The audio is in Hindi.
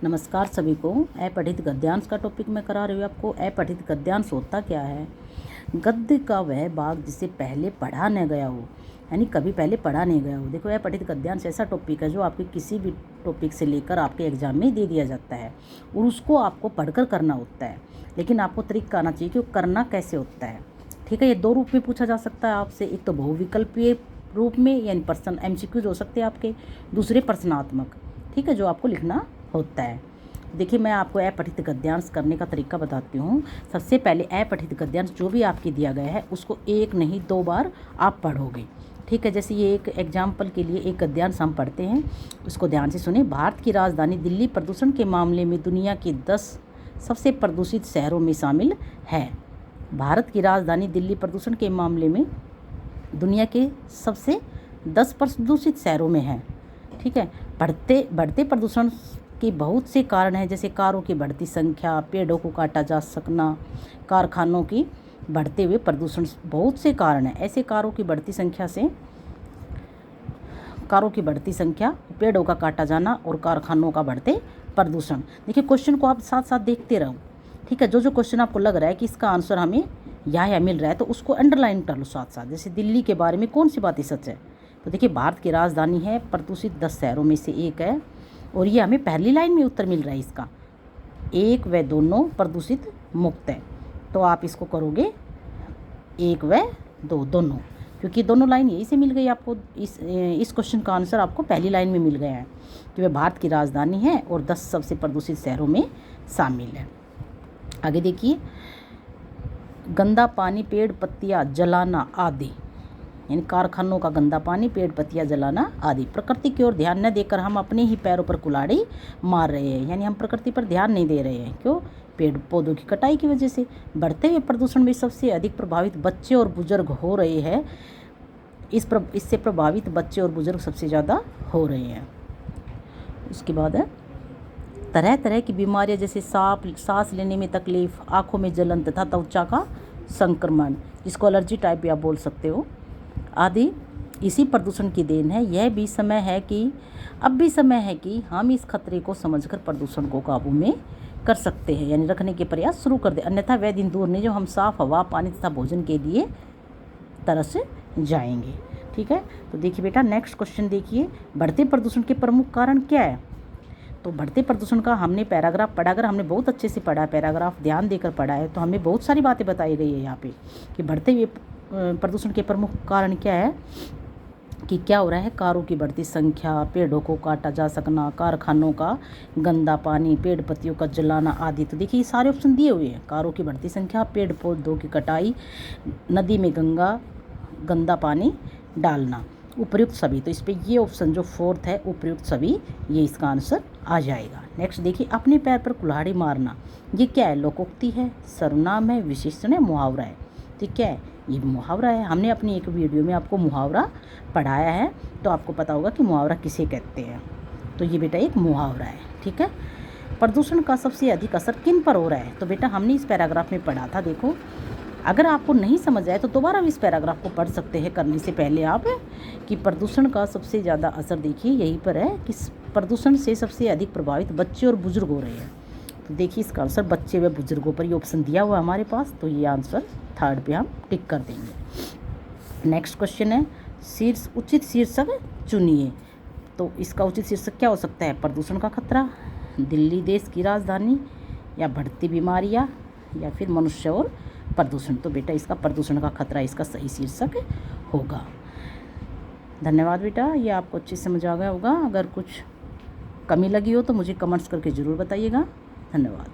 नमस्कार सभी को। अपठित गद्यांश का टॉपिक मैं करा रही हूँ आपको। अपठित गद्यांश होता क्या है? गद्य का वह भाग जिसे पहले पढ़ा न गया हो, यानी कभी पहले पढ़ा नहीं गया हो। देखो, अपठित गद्यांश ऐसा टॉपिक है जो आपके किसी भी टॉपिक से लेकर आपके एग्जाम में दे दिया जाता है और उसको आपको पढ़कर करना होता है, लेकिन आपको तरीका आना चाहिए कि वो करना कैसे होता है। ठीक है, ये दो रूप में पूछा जा सकता है आपसे। एक तो बहुविकल्पीय रूप में, यानी प्रश्न MCQ हो सकते हैं आपके, दूसरे प्रश्नात्मक। ठीक है, जो आपको लिखना होता है। देखिए, मैं आपको अपठित गद्यांश करने का तरीका बताती हूँ। सबसे पहले अपठित गद्यांश जो भी आपके दिया गया है उसको एक नहीं 2 बार आप पढ़ोगे। ठीक है, जैसे ये एक एग्जाम्पल के लिए एक गद्यांश हम पढ़ते हैं, उसको ध्यान से सुने। भारत की राजधानी दिल्ली प्रदूषण के मामले में दुनिया के 10 सबसे प्रदूषित शहरों में शामिल है। भारत की राजधानी दिल्ली प्रदूषण के मामले में दुनिया के सबसे 10 प्रदूषित शहरों में है। ठीक है, बढ़ते प्रदूषण के बहुत से कारण हैं, जैसे कारों की बढ़ती संख्या, पेड़ों को काटा जा सकना, कारखानों की बढ़ते हुए प्रदूषण। बहुत से कारण हैं ऐसे कारों की बढ़ती संख्या, पेड़ों का काटा जाना और कारखानों का बढ़ते प्रदूषण। देखिए, क्वेश्चन को आप साथ साथ देखते रहो। ठीक है, जो क्वेश्चन आपको लग रहा है कि इसका आंसर हमें यहाँ मिल रहा है तो उसको अंडरलाइन कर लो साथ साथ। जैसे दिल्ली के बारे में कौन सी बातें सच है, तो देखिए, भारत की राजधानी है, प्रदूषित 10 शहरों में से एक है, और ये हमें पहली लाइन में उत्तर मिल रहा है इसका। 1 व दोनों प्रदूषित मुक्त है, तो आप इसको करोगे 1 व 2 दोनों, क्योंकि दोनों लाइन यही से मिल गई आपको। इस क्वेश्चन का आंसर आपको पहली लाइन में मिल गया है कि वह भारत की राजधानी है और 10 सबसे प्रदूषित शहरों में शामिल है। आगे देखिए, गंदा पानी, पेड़ पत्तियाँ जलाना आदि, यानी कारखानों का गंदा पानी, पेड़ पत्तियाँ जलाना आदि। प्रकृति की ओर ध्यान न देकर हम अपने ही पैरों पर कुल्हाड़ी मार रहे हैं, यानी हम प्रकृति पर ध्यान नहीं दे रहे हैं। क्यों? पेड़ पौधों की कटाई की वजह से। बढ़ते हुए प्रदूषण में सबसे अधिक प्रभावित बच्चे और बुजुर्ग हो रहे हैं। इससे प्रभावित बच्चे और बुजुर्ग सबसे ज़्यादा हो रहे हैं। उसके बाद है तरह तरह की बीमारियां, जैसे सांस लेने में तकलीफ, आँखों में जलन तथा त्वचा का संक्रमण, जिसको एलर्जी टाइप भी आप बोल सकते हो, आदि इसी प्रदूषण की देन है। अब भी समय है कि हम इस खतरे को समझकर प्रदूषण को काबू में कर सकते हैं, यानी रखने के प्रयास शुरू कर दें, अन्यथा वह दिन दूर नहीं जो हम साफ हवा, पानी तथा भोजन के लिए तरस जाएंगे। ठीक है, तो देखिए बेटा, नेक्स्ट क्वेश्चन देखिए, बढ़ते प्रदूषण के प्रमुख कारण क्या है? तो बढ़ते प्रदूषण का हमने पैराग्राफ पढ़ा, अगर हमने बहुत अच्छे से पढ़ा, पैराग्राफ ध्यान देकर पढ़ा है, तो हमें बहुत सारी बातें बताई गई है यहाँ पे कि बढ़ते हुए प्रदूषण के प्रमुख कारण क्या है, कि क्या हो रहा है। कारों की बढ़ती संख्या, पेड़ों को काटा जा सकना, कारखानों का गंदा पानी, पेड़ पत्तियों का जलाना आदि। तो देखिए, ये सारे ऑप्शन दिए हुए हैं। कारों की बढ़ती संख्या, पेड़ पौधों की कटाई, नदी में गंदा पानी डालना, उपयुक्त सभी। तो इस पर ये ऑप्शन जो 4th है, उपयुक्त सभी, ये इसका आंसर आ जाएगा। नेक्स्ट देखिए, अपने पैर पर कुल्हाड़ी मारना, ये क्या है? लोकोक्ति है, सर्वनाम है, विशेषण है, मुहावरा है। तो क्या है? ये मुहावरा है। हमने अपनी एक वीडियो में आपको मुहावरा पढ़ाया है, तो आपको पता होगा कि मुहावरा किसे कहते हैं। तो ये बेटा एक मुहावरा है। ठीक है, प्रदूषण का सबसे अधिक असर किन पर हो रहा है? तो बेटा, हमने इस पैराग्राफ में पढ़ा था। देखो, अगर आपको नहीं समझ आए तो दोबारा भी इस पैराग्राफ को पढ़ सकते हैं करने से पहले आप, कि प्रदूषण का सबसे ज़्यादा असर देखिए यहीं पर है कि प्रदूषण से सबसे अधिक प्रभावित बच्चे और बुजुर्ग हो रहे हैं। तो देखिए, इसका आंसर बच्चे व बुजुर्गों पर ये ऑप्शन दिया हुआ है हमारे पास, तो ये आंसर 3rd पे हम टिक कर देंगे। नेक्स्ट क्वेश्चन है, उचित शीर्षक चुनिए। तो इसका उचित शीर्षक क्या हो सकता है? प्रदूषण का खतरा, दिल्ली देश की राजधानी, या बढ़ती बीमारियाँ, या फिर मनुष्य और प्रदूषण। तो बेटा, इसका प्रदूषण का खतरा इसका सही शीर्षक होगा। धन्यवाद बेटा, ये आपको अच्छे से समझ आ गया होगा। अगर कुछ कमी लगी हो तो मुझे कमेंट्स करके ज़रूर बताइएगा। धन्यवाद।